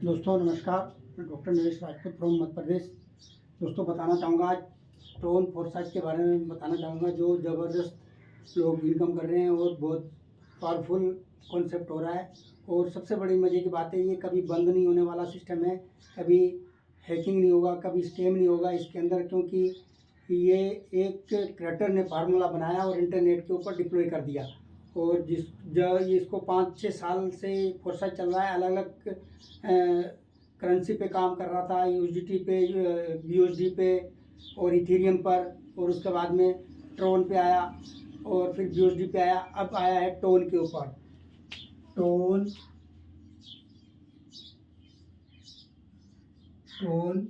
दोस्तों नमस्कार, मैं डॉक्टर नरेश राजपूत फ्रॉम मध्य प्रदेश। दोस्तों बताना चाहूँगा आज ट्रोन फोर्साइट के बारे में बताना चाहूँगा, जो ज़बरदस्त लोग इनकम कर रहे हैं और बहुत पावरफुल कॉन्सेप्ट हो रहा है। और सबसे बड़ी मज़े की बात है, ये कभी बंद नहीं होने वाला सिस्टम है, कभी हैकिंग नहीं होगा, कभी स्कैम नहीं होगा इसके अंदर, क्योंकि ये एक क्रिएटर ने फार्मूला बनाया और इंटरनेट के ऊपर डिप्लॉय कर दिया। और ये इसको 5-6 साल से फोर्साइट चल रहा है। अलग अलग करेंसी पे काम कर रहा था, यूएसडीटी पे, यूएसडी पे और इथेरियम पर, और उसके बाद में ट्रोन पे आया और फिर यूएसडी पे आया, अब आया है टोन के ऊपर। Tone tone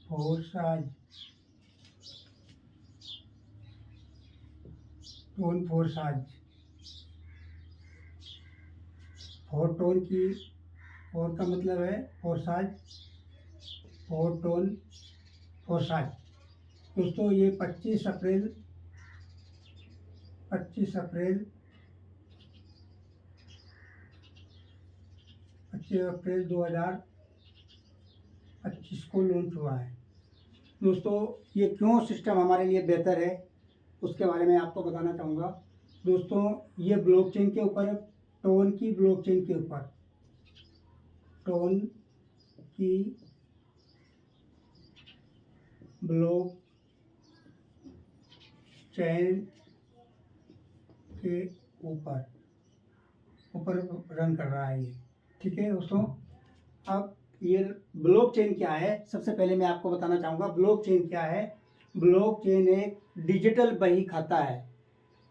Forsyte tone Forsyte four tone की फोर का मतलब है फोर्साइट, फोर टोन फोर्साइट। दोस्तों ये 25 अप्रैल 25 अप्रैल 2025 को लॉन्च हुआ है। दोस्तों ये क्यों सिस्टम हमारे लिए बेहतर है उसके बारे में आपको बताना चाहूँगा। दोस्तों ये ब्लॉकचेन के ऊपर है, टोन की ब्लॉकचेन के ऊपर, टोन की ब्लॉकचेन के ऊपर रन कर रहा है ये। ठीक है दोस्तों, अब ये ब्लॉकचेन क्या है, सबसे पहले मैं आपको बताना चाहूँगा ब्लॉकचेन क्या है। ब्लॉकचेन एक डिजिटल बही खाता है।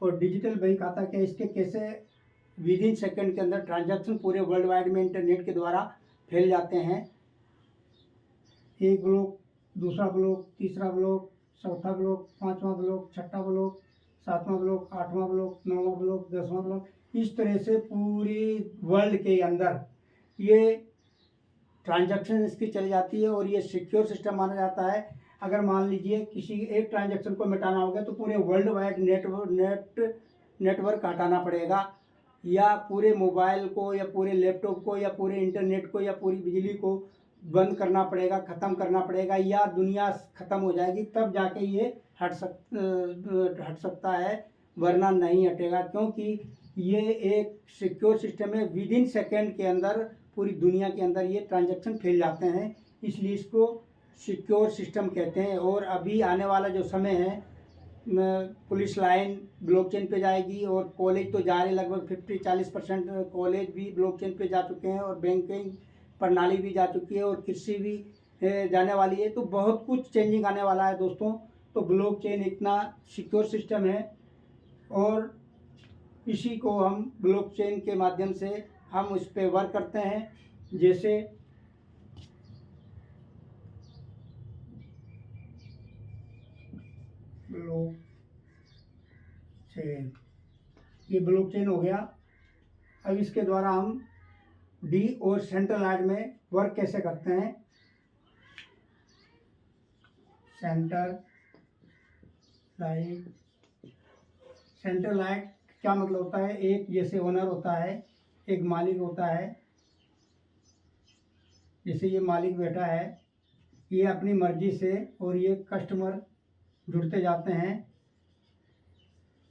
और डिजिटल बही खाता क्या, इसके कैसे विद इन सेकेंड के अंदर ट्रांजैक्शन पूरे वर्ल्ड वाइड में इंटरनेट के द्वारा फैल जाते हैं। एक ब्लॉक, दूसरा ब्लॉक, तीसरा ब्लॉक, चौथा ब्लॉक, पांचवा ब्लॉक, छठा ब्लॉक, सातवां ब्लॉक, आठवां ब्लॉक, नौवां ब्लॉक, 10वां ब्लॉक, इस तरह से पूरी वर्ल्ड के अंदर ये ट्रांजैक्शन इसकी चली जाती है। और ये सिक्योर सिस्टम माना जाता है। अगर मान लीजिए किसी एक ट्रांजैक्शन को मिटाना होगा तो पूरे वर्ल्ड वाइड नेटवर्क हटाना पड़ेगा, या पूरे मोबाइल को, या पूरे लैपटॉप को, या पूरे इंटरनेट को, या पूरी बिजली को बंद करना पड़ेगा, ख़त्म करना पड़ेगा, या दुनिया ख़त्म हो जाएगी तब जाके ये हट सकता है, वरना नहीं हटेगा। क्योंकि ये एक सिक्योर सिस्टम है, विद इन सेकेंड के अंदर पूरी दुनिया के अंदर ये ट्रांजैक्शन फैल जाते हैं, इसलिए इसको सिक्योर सिस्टम कहते हैं। और अभी आने वाला जो समय है, पुलिस लाइन ब्लॉकचेन पे जाएगी, और कॉलेज तो जा रहे, लगभग 50-40% कॉलेज भी ब्लॉकचेन पे जा चुके हैं, और बैंकिंग प्रणाली भी जा चुकी है, और कृषि भी जाने वाली है। तो बहुत कुछ चेंजिंग आने वाला है दोस्तों। तो ब्लॉकचेन इतना सिक्योर सिस्टम है, और इसी को हम ब्लॉकचेन के माध्यम से हम उस पर वर्क करते हैं। जैसे ब्लॉकचेन, ये ब्लॉकचेन हो गया। अब इसके द्वारा हम डी और सेंट्रलाइज में वर्क कैसे करते हैं। सेंट्रलाइज क्या मतलब होता है, एक जैसे ओनर होता है, एक मालिक होता है। जैसे ये मालिक बैठा है, ये अपनी मर्जी से, और ये कस्टमर जुड़ते जाते हैं।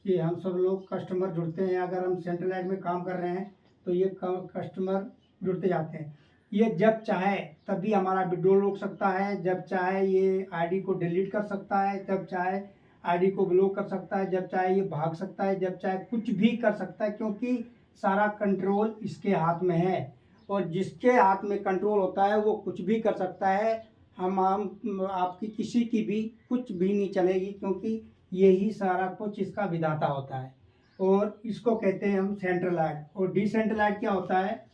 ये हम सब लोग कस्टमर जुड़ते हैं। अगर हम सेंट्रलाइज में काम कर रहे हैं तो ये कस्टमर जुड़ते जाते हैं। ये जब चाहे तभी हमारा विड्रॉल रोक सकता है, जब चाहे ये आईडी को डिलीट कर सकता है, जब चाहे आईडी को ब्लॉक कर सकता है, जब चाहे ये भाग सकता है, जब चाहे कुछ भी कर सकता है, क्योंकि सारा कंट्रोल इसके हाथ में है। और जिसके हाथ में कंट्रोल होता है वो कुछ भी कर सकता है। हम आपकी किसी की भी कुछ भी नहीं चलेगी, क्योंकि यही सारा कुछ इसका विधाता होता है। और इसको कहते हैं हम सेंट्रलाइज। और डिसेंट्रलाइज क्या होता है,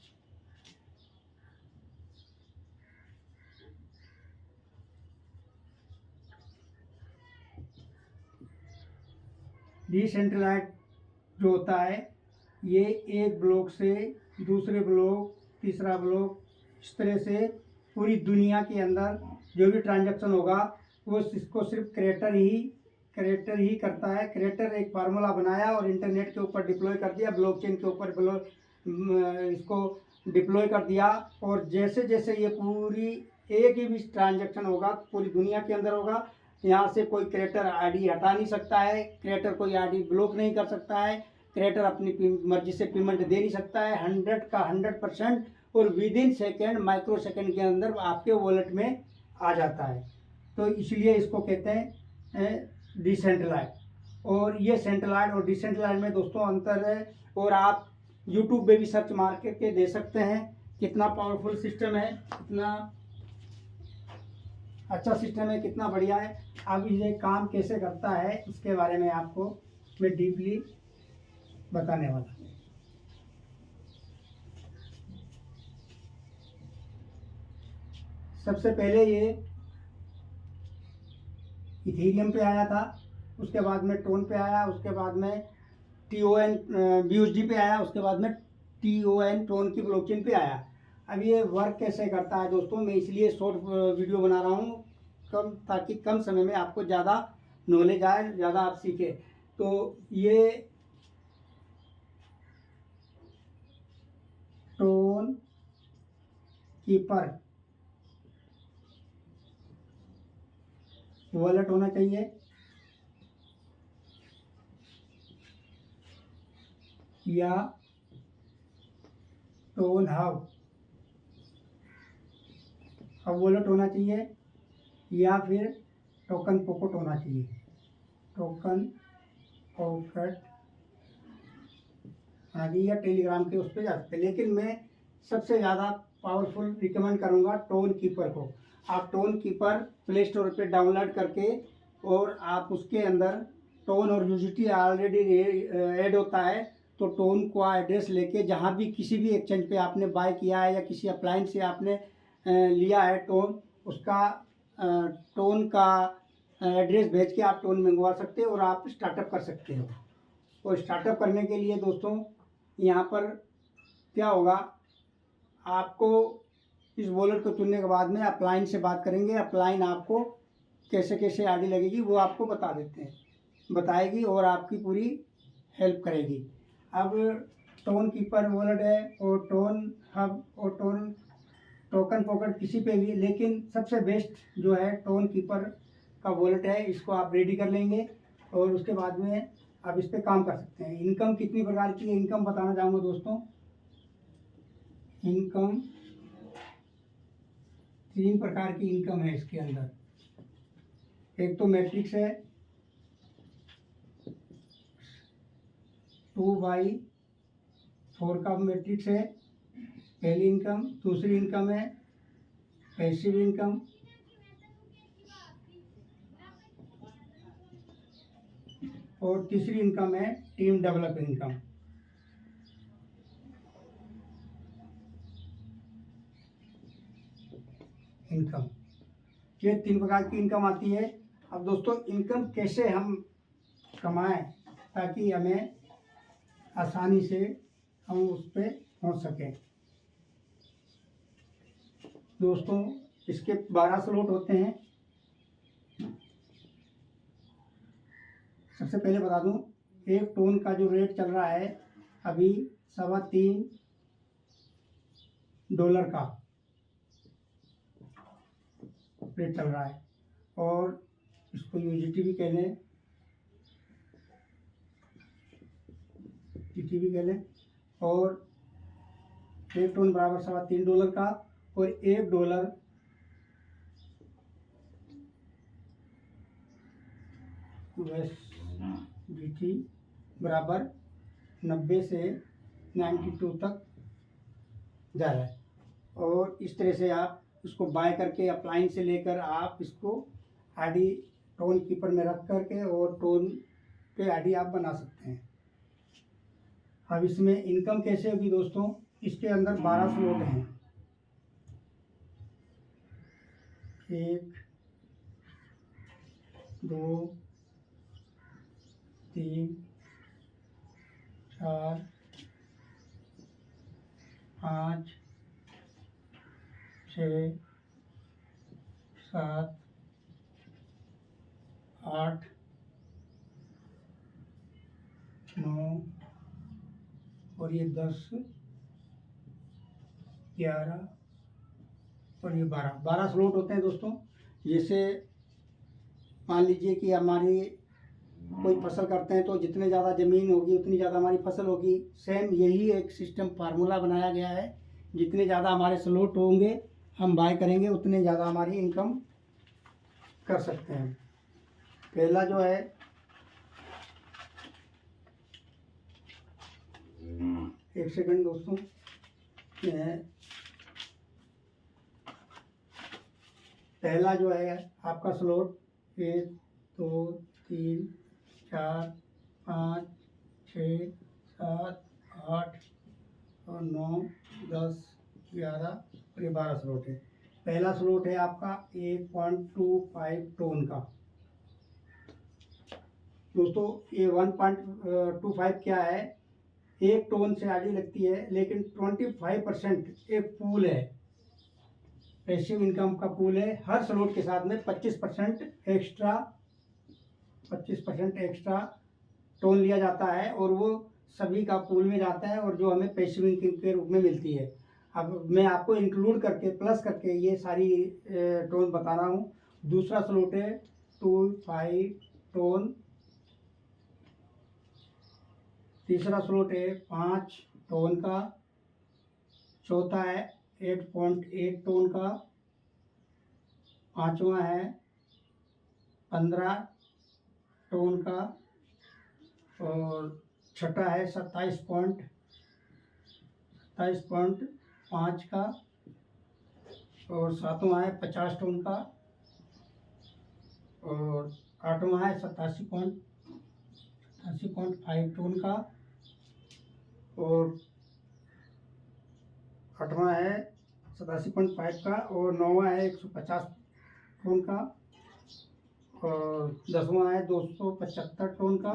डिसेंट्रलाइज जो होता है, ये एक ब्लॉक से दूसरे ब्लॉक, तीसरा ब्लॉक, इस तरह से पूरी दुनिया के अंदर जो भी ट्रांजैक्शन होगा वो इसको सिर्फ क्रिएटर ही करता है। क्रिएटर एक फार्मूला बनाया और इंटरनेट के ऊपर डिप्लॉय कर दिया, ब्लॉकचेन के ऊपर इसको डिप्लॉय कर दिया, और जैसे जैसे ये पूरी एक ही भी ट्रांजैक्शन होगा पूरी दुनिया के अंदर होगा, यहाँ से कोई क्रिएटर आईडी हटा नहीं सकता है, क्रिएटर कोई आईडी ब्लॉक नहीं कर सकता है, क्रिएटर अपनी मर्जी से पेमेंट दे नहीं सकता है। 100 का 100% और with in second, micro second के अंदर आपके वॉलेट में आ जाता है। तो इसलिए इसको कहते हैं डिसेंट्रलाइज। और ये सेंट्रलाइज और डिसेंट्रलाइज में दोस्तों अंतर है। और आप यूट्यूब पे भी सर्च मार के दे सकते हैं कितना पावरफुल सिस्टम है, कितना अच्छा सिस्टम है, कितना बढ़िया है। अब ये काम कैसे करता है इसके बारे में आपको मैं डीपली बताने वाला हूँ। सबसे पहले ये इथेरियम पे आया था, उसके बाद में टोन पे आया, उसके बाद में TON BUSD पे आया, उसके बाद में TON टोन की ब्लॉकचेन पे आया। अब ये वर्क कैसे करता है दोस्तों, मैं इसलिए शॉर्ट वीडियो बना रहा हूँ कम, ताकि कम समय में आपको ज़्यादा नॉलेज आए, ज़्यादा आप सीखें। तो ये टोन कीपर वॉलेट होना चाहिए, या टोन हब वॉलेट होना चाहिए, या फिर टोकन पॉकेट होना चाहिए। टोकन पॉकेट होना चाहिए, या टेलीग्राम के उस पर जा सकते हैं। लेकिन मैं सबसे ज़्यादा पावरफुल रिकमेंड करूँगा टोन कीपर को। आप टोन कीपर प्ले स्टोर पे डाउनलोड करके, और आप उसके अंदर टोन और यूजिटी ऑलरेडी ऐड होता है, तो टोन को एड्रेस लेके जहाँ भी किसी भी एक्सचेंज पे आपने बाय किया है या किसी अप्लायंस से आपने लिया है टोन, उसका टोन का एड्रेस भेज के आप टोन मंगवा सकते हो और आप स्टार्टअप कर सकते हो। और स्टार्टअप करने के लिए दोस्तों यहाँ पर क्या होगा, आपको इस वॉलेट को चुनने के बाद में अपलाइन से बात करेंगे। अपलाइन आपको कैसे कैसे आईडी लगेगी वो आपको बता देते हैं, बताएगी और आपकी पूरी हेल्प करेगी। अब टोन कीपर वॉलेट है, और टोन हब और टोकन पॉकेट किसी पे भी, लेकिन सबसे बेस्ट जो है टोन कीपर का वॉलेट है। इसको आप रेडी कर लेंगे और उसके बाद में आप इस पर काम कर सकते हैं। इनकम कितनी प्रकार की है, इनकम बताना चाहूँगा दोस्तों। इनकम 3 प्रकार की इनकम है इसके अंदर। एक तो मैट्रिक्स है, 2/4 का मैट्रिक्स है पहली इनकम। दूसरी इनकम है पैसिव इनकम, और तीसरी इनकम है टीम डेवलप इनकम। ये 3 प्रकार की इनकम आती है। अब दोस्तों इनकम कैसे हम कमाएं ताकि हमें आसानी से हम उस पर पहुंच सकें। दोस्तों इसके 12 स्लॉट होते हैं। सबसे पहले बता दूं, एक टोन का जो रेट चल रहा है अभी $3.25 का रेट चल रहा है, और इसको यूजिटी भी कह लें, जीटी भी कह लें। और एक टोन बराबर $3.25 का, और $1 जीटी बराबर 90 से 92 तक जा रहा है। और इस तरह से आप इसको बाय करके अपलाइन से लेकर आप इसको आईडी टोन कीपर में रख करके और टोन पे आईडी आप बना सकते हैं। अब इसमें इनकम कैसे होगी दोस्तों, इसके अंदर 12 स्लॉट हैं। 1 2 3 4 5 6 7 8 9 और ये 10 11 और ये 12 स्लॉट होते हैं दोस्तों। जैसे मान लीजिए कि हमारी कोई फसल करते हैं तो जितने ज़्यादा ज़मीन होगी उतनी ज़्यादा हमारी फसल होगी। सेम यही एक सिस्टम फार्मूला बनाया गया है। जितने ज़्यादा हमारे स्लॉट होंगे हम बाय करेंगे उतने ज़्यादा हमारी इनकम कर सकते हैं। पहला जो है एक सेकंड दोस्तों, पहला जो है आपका स्लॉट 1 2 3 4 5 6 7 8 और 9 10 11 और ये 12 स्लॉट है। पहला स्लॉट है आपका 1.25 टन का। दोस्तों ये 1.25 क्या है, 1 टन से आधी लगती है, लेकिन 25% एक पूल है, पैसिव इनकम का पूल है। हर स्लॉट के साथ में 25% एक्स्ट्रा टोन लिया जाता है और वो सभी का पूल में जाता है और जो हमें पैसिव इनकम के रूप में मिलती है। अब मैं आपको इंक्लूड करके प्लस करके ये सारी टोन बता रहा हूँ। दूसरा स्लॉट है 25 टोन। तीसरा स्लॉट है 5 टोन का। चौथा है 8.8 टोन का। पांचवा है 15 टोन का। और छठा है 27.5 का। और सातवां है 50 टोन का। और आठवां है 87.5 टोन का। और आठवां है 87.5 का। और नौवां है 150 टोन का। और 10वां है 275 टोन का।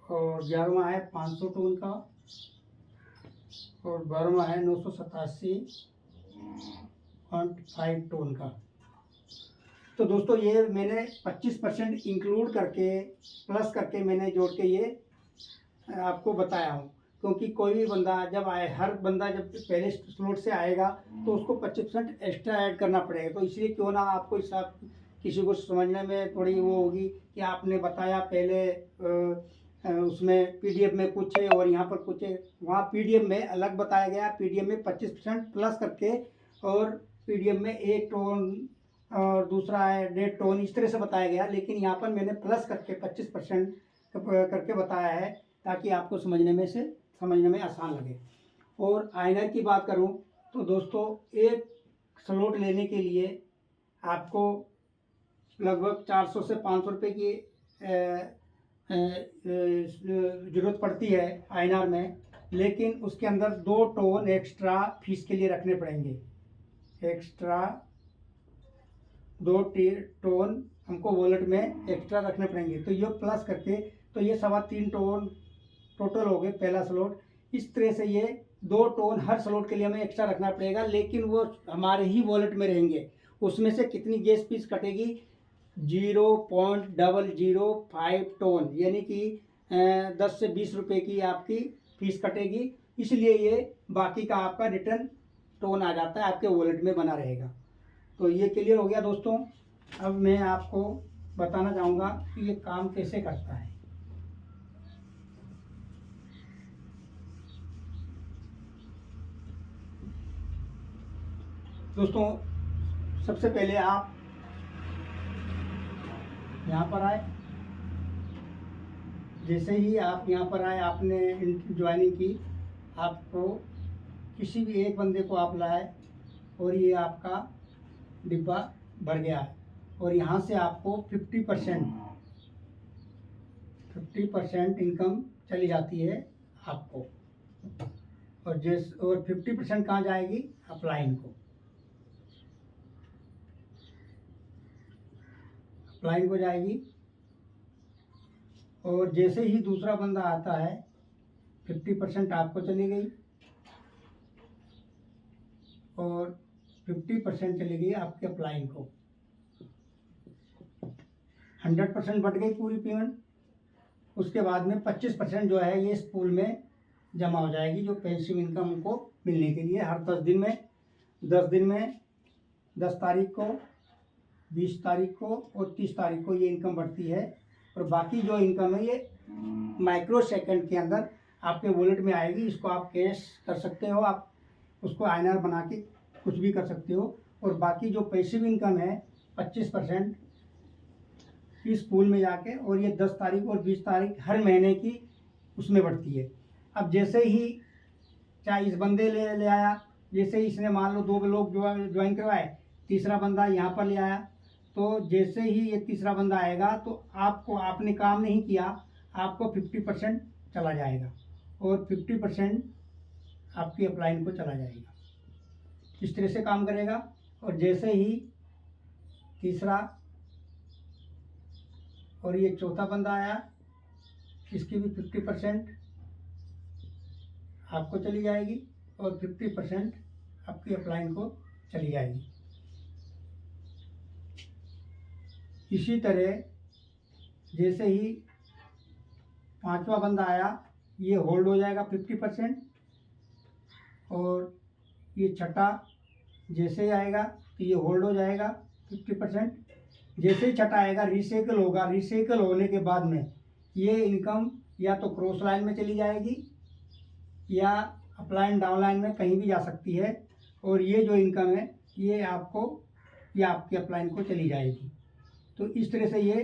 और 11वां है 500 टोन का। और 12वां है 987.5 टोन का। तो दोस्तों ये मैंने 25% इंक्लूड करके प्लस करके मैंने जोड़ के ये आपको बताया हूँ, क्योंकि कोई भी बंदा जब आए, हर बंदा जब पहले स्लॉट से आएगा तो उसको 25% एक्स्ट्रा ऐड करना पड़ेगा। तो इसलिए क्यों ना आपको हिसाब किसी को समझने में थोड़ी वो होगी कि आपने बताया पहले उसमें पीडीएफ में कुछ है और यहाँ पर कुछ है। वहाँ पीडीएफ में अलग बताया गया, पीडीएफ में 25% प्लस करके, और पीडीएफ में 1 टोन और दूसरा है 1.5 टोन, इस तरह से बताया गया। लेकिन यहाँ पर मैंने प्लस करके 25% करके बताया है ताकि आपको समझने में आसान लगे। और आयनर की बात करूँ तो दोस्तों एक स्लॉट लेने के लिए आपको लगभग 400 से 500 रुपये की ज़रूरत पड़ती है आईएनआर में। लेकिन उसके अंदर 2 टोन एक्स्ट्रा फीस के लिए रखने पड़ेंगे। एक्स्ट्रा 2 टोन हमको वॉलेट में एक्स्ट्रा रखने पड़ेंगे। तो ये प्लस करके तो ये 3.25 टोन टोटल हो गए पहला स्लॉट। इस तरह से ये 2 टोन हर स्लॉट के लिए हमें एक्स्ट्रा रखना पड़ेगा, लेकिन वो हमारे ही वॉलेट में रहेंगे। उसमें से कितनी गैस फीस कटेगी, 0.005 टोन, यानी कि 10 से 20 रुपये की आपकी फीस कटेगी। इसलिए ये बाकी का आपका रिटर्न टोन आ जाता है, आपके वॉलेट में बना रहेगा। तो ये क्लियर हो गया दोस्तों। अब मैं आपको बताना चाहूँगा कि ये काम कैसे करता है। दोस्तों सबसे पहले आप यहाँ पर आए। जैसे ही आप यहाँ पर आए, आपने ज्वाइनिंग की, आपको किसी भी एक बंदे को आप लाए और ये आपका डिब्बा भर गया है। और यहाँ से आपको 50% इनकम चली जाती है आपको। और 50% कहाँ जाएगी, अपलाइन को। अपलाइन को जाएगी। और जैसे ही दूसरा बंदा आता है 50% आपको चली गई और 50% चली गई आपके अपलाइन को। 100% बढ़ गई पूरी पेमेंट। उसके बाद में 25% जो है ये इस पूल में जमा हो जाएगी, जो पैसिव इनकम को मिलने के लिए। हर 10 दिन में 10 तारीख को, 20 तारीख को और 30 तारीख को ये इनकम बढ़ती है। और बाकी जो इनकम है ये माइक्रो सेकंड के अंदर आपके वॉलेट में आएगी। इसको आप कैश कर सकते हो, आप उसको INR बना के कुछ भी कर सकते हो। और बाकी जो पैसिव इनकम है 25% इस पूल में जाके, और ये 10 तारीख और 20 तारीख हर महीने की उसमें बढ़ती है। अब जैसे ही चाहे इस बंदे ले आया, जैसे ही इसने मान लो 2 लोग ज्वाइन करवाए, तीसरा बंदा यहाँ पर ले आया, तो जैसे ही ये तीसरा बंदा आएगा तो आपको, आपने काम नहीं किया, आपको 50% चला जाएगा और 50% आपकी अपलाइन को चला जाएगा। इस तरह से काम करेगा। और जैसे ही तीसरा और ये चौथा बंदा आया, इसकी भी 50% आपको चली जाएगी और 50% आपकी अपलाइन को चली जाएगी। इसी तरह जैसे ही पांचवा बंदा आया, ये होल्ड हो जाएगा 50%। और ये छठा जैसे ही आएगा तो ये होल्ड हो जाएगा 50%। जैसे ही छठा आएगा रिसाइकल होगा, रिसाइकल होने के बाद में ये इनकम या तो क्रॉस लाइन में चली जाएगी या अपलाइन डाउनलाइन में कहीं भी जा सकती है। और ये जो इनकम है ये आपकी अपलाइन को चली जाएगी। तो इस तरह से ये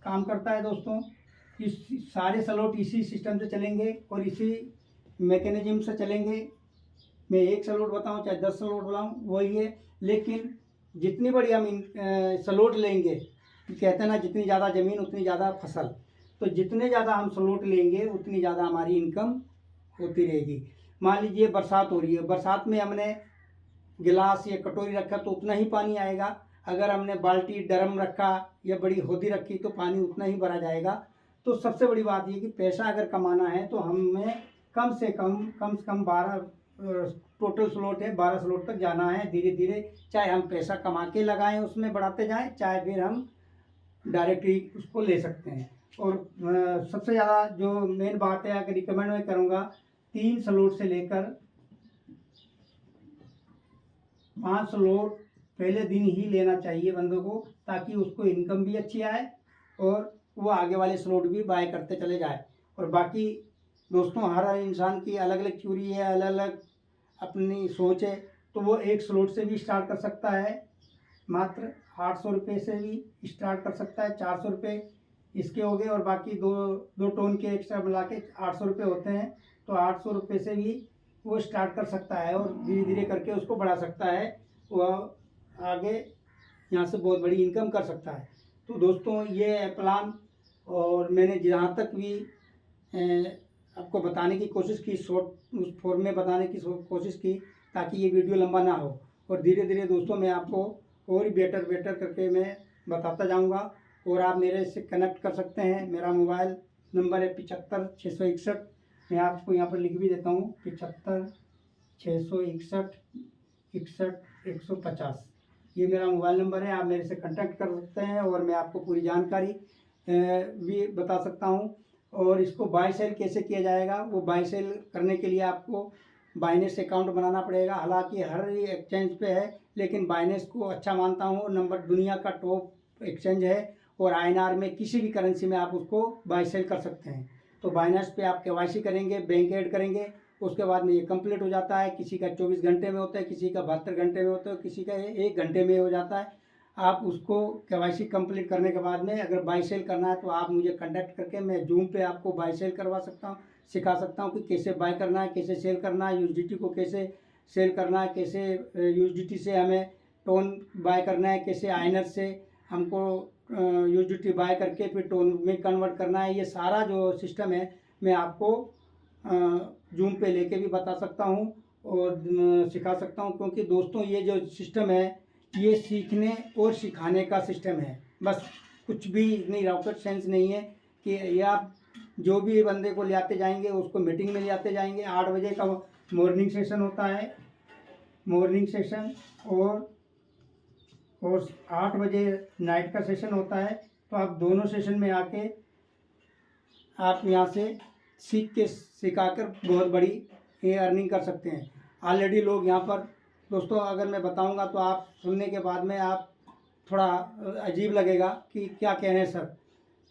काम करता है दोस्तों। इस सारे स्लॉट इसी सिस्टम से चलेंगे और इसी मैकेनिज्म से चलेंगे। मैं एक स्लॉट बताऊं चाहे 10 स्लॉट बताऊं वही है, लेकिन जितनी बड़ी हम स्लॉट लेंगे, कहते हैं ना जितनी ज़्यादा ज़मीन उतनी ज़्यादा फसल, तो जितने ज़्यादा हम स्लॉट लेंगे उतनी ज़्यादा हमारी इनकम होती रहेगी। मान लीजिए बरसात हो रही है, बरसात में हमने गिलास या कटोरी रखा तो उतना ही पानी आएगा। अगर हमने बाल्टी ड्रम रखा या बड़ी होदी रखी तो पानी उतना ही भरा जाएगा। तो सबसे बड़ी बात ये कि पैसा अगर कमाना है तो हमें कम से कम 12 टोटल स्लॉट है, 12 स्लॉट तक जाना है धीरे धीरे। चाहे हम पैसा कमा के लगाएं उसमें बढ़ाते जाएं, चाहे फिर हम डायरेक्टली उसको ले सकते हैं। और सबसे ज़्यादा जो मेन बात है, अगर रिकमेंड मैं करूँगा 3 स्लॉट से लेकर 5 स्लॉट पहले दिन ही लेना चाहिए बंदों को, ताकि उसको इनकम भी अच्छी आए और वो आगे वाले स्लॉट भी बाय करते चले जाए। और बाकी दोस्तों हर इंसान की अलग अलग थ्योरी है, अलग अलग अपनी सोच है। तो वो एक स्लॉट से भी स्टार्ट कर सकता है, मात्र 800 रुपये से भी स्टार्ट कर सकता है। 400 रुपये इसके हो गए और बाकी दो टोन के एक्स्ट्रा मिला के 800 रुपये होते हैं। तो 800 रुपये से भी वो स्टार्ट कर सकता है और धीरे धीरे करके उसको बढ़ा सकता है। वह आगे यहाँ से बहुत बड़ी इनकम कर सकता है। तो दोस्तों ये है प्लान, और मैंने जहाँ तक भी आपको बताने की कोशिश की, शॉर्ट उस फॉर्म में बताने की कोशिश की, ताकि ये वीडियो लंबा ना हो। और धीरे धीरे दोस्तों मैं आपको और बेटर करके मैं बताता जाऊंगा। और आप मेरे से कनेक्ट कर सकते हैं। मेरा मोबाइल नंबर है 75 661। मैं आपको यहाँ पर लिख भी देता हूँ, 75 661 61 150। ये मेरा मोबाइल नंबर है, आप मेरे से कांटेक्ट कर सकते हैं और मैं आपको पूरी जानकारी भी बता सकता हूँ। और इसको बाय सेल कैसे किया जाएगा, वो बाय सेल करने के लिए आपको बाइनेस अकाउंट बनाना पड़ेगा। हालांकि हर एक्सचेंज पे है, लेकिन बाइनेस को अच्छा मानता हूँ। नंबर दुनिया का टॉप एक्सचेंज है और INR में किसी भी करेंसी में आप उसको बाय सेल कर सकते हैं। तो बाइनेस पे आप KYC करेंगे, बैंक ऐड करेंगे, उसके बाद में ये कंप्लीट हो जाता है। किसी का 24 घंटे में होता है, किसी का 72 घंटे में होता है, किसी का 1 घंटे में हो जाता है। आप उसको KYC कंप्लीट करने के बाद में अगर बाय सेल करना है तो आप मुझे कांटेक्ट करके मैं जूम पे आपको बाय सेल करवा सकता हूँ, सिखा सकता हूँ कि कैसे बाय करना है, कैसे सेल करना है, USDT को कैसे सेल करना है, कैसे USDT से हमें टोन बाय करना है, कैसे INR से हमको USDT बाय करके फिर टोन में कन्वर्ट करना है। ये सारा जो सिस्टम है मैं आपको जूम पे लेके भी बता सकता हूँ और सिखा सकता हूँ। क्योंकि दोस्तों ये जो सिस्टम है ये सीखने और सिखाने का सिस्टम है, बस कुछ भी नहीं, रॉकेट साइंस नहीं है कि या जो भी बंदे को ले आते जाएंगे उसको मीटिंग में ले आते जाएंगे। 8 बजे का मॉर्निंग सेशन होता है, मॉर्निंग सेशन, और 8 बजे नाइट का सेशन होता है। तो आप दोनों सेशन में आके आप यहाँ से सीख के सिखाकर बहुत बड़ी अर्निंग कर सकते हैं। ऑलरेडी लोग यहाँ पर दोस्तों, अगर मैं बताऊँगा तो आप सुनने के बाद में आप थोड़ा अजीब लगेगा कि क्या कह रहे हैं सर।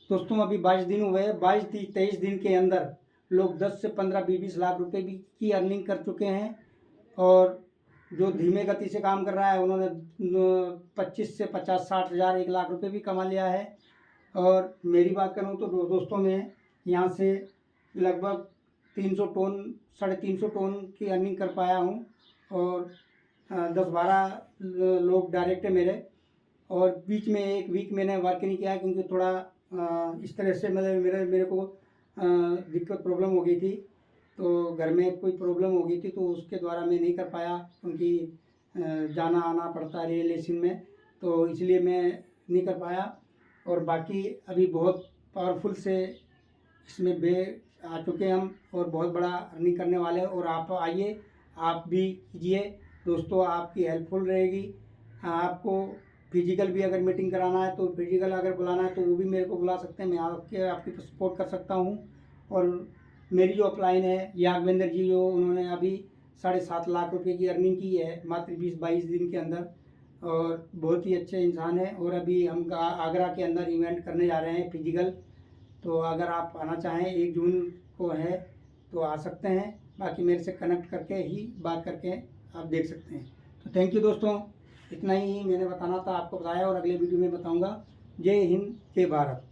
दोस्तों अभी 22 दिन हुए, 22-23 दिन के अंदर लोग 10 से 15, 20 लाख रुपए भी की अर्निंग कर चुके हैं। और जो धीमे गति से काम कर रहा है उन्होंने 25 से 50, 60 हज़ार, 1 लाख रुपए भी कमा लिया है। और मेरी बात करूं तो दोस्तों मैं यहाँ से लगभग 300 टन, 350 टन की अर्निंग कर पाया हूँ। और 10-12 लोग डायरेक्ट है मेरे। और बीच में एक वीक मैंने वर्क नहीं किया क्योंकि थोड़ा इस तरह से मतलब मेरे को दिक्कत प्रॉब्लम हो गई थी। तो घर में कोई प्रॉब्लम हो गई थी तो उसके द्वारा मैं नहीं कर पाया, क्योंकि जाना आना पड़ता है रिलेशन में, तो इसलिए मैं नहीं कर पाया। और बाकी अभी बहुत पावरफुल से इसमें आ चुके हैं हम, और बहुत बड़ा अर्निंग करने वाले हैं। और आप आइए, आप भी कीजिए दोस्तों, आपकी हेल्पफुल रहेगी। आपको फिजिकल भी अगर मीटिंग कराना है तो फिजिकल अगर बुलाना है तो वो भी मेरे को बुला सकते हैं, मैं आपकी सपोर्ट कर सकता हूँ। और मेरी जो अपलाइन है यागवेंद्र जी, जो उन्होंने अभी 7.5 लाख रुपए की अर्निंग की है मात्र 20-22 दिन के अंदर, और बहुत ही अच्छे इंसान है। और अभी हम आगरा के अंदर इवेंट करने जा रहे हैं फिजिकल, तो अगर आप आना चाहें 1 जून को है तो आ सकते हैं। बाकी मेरे से कनेक्ट करके ही बात करके आप देख सकते हैं। तो थैंक यू दोस्तों, इतना ही मैंने बताना था, आपको बताया और अगले वीडियो में बताऊंगा। जय हिंद, जय भारत।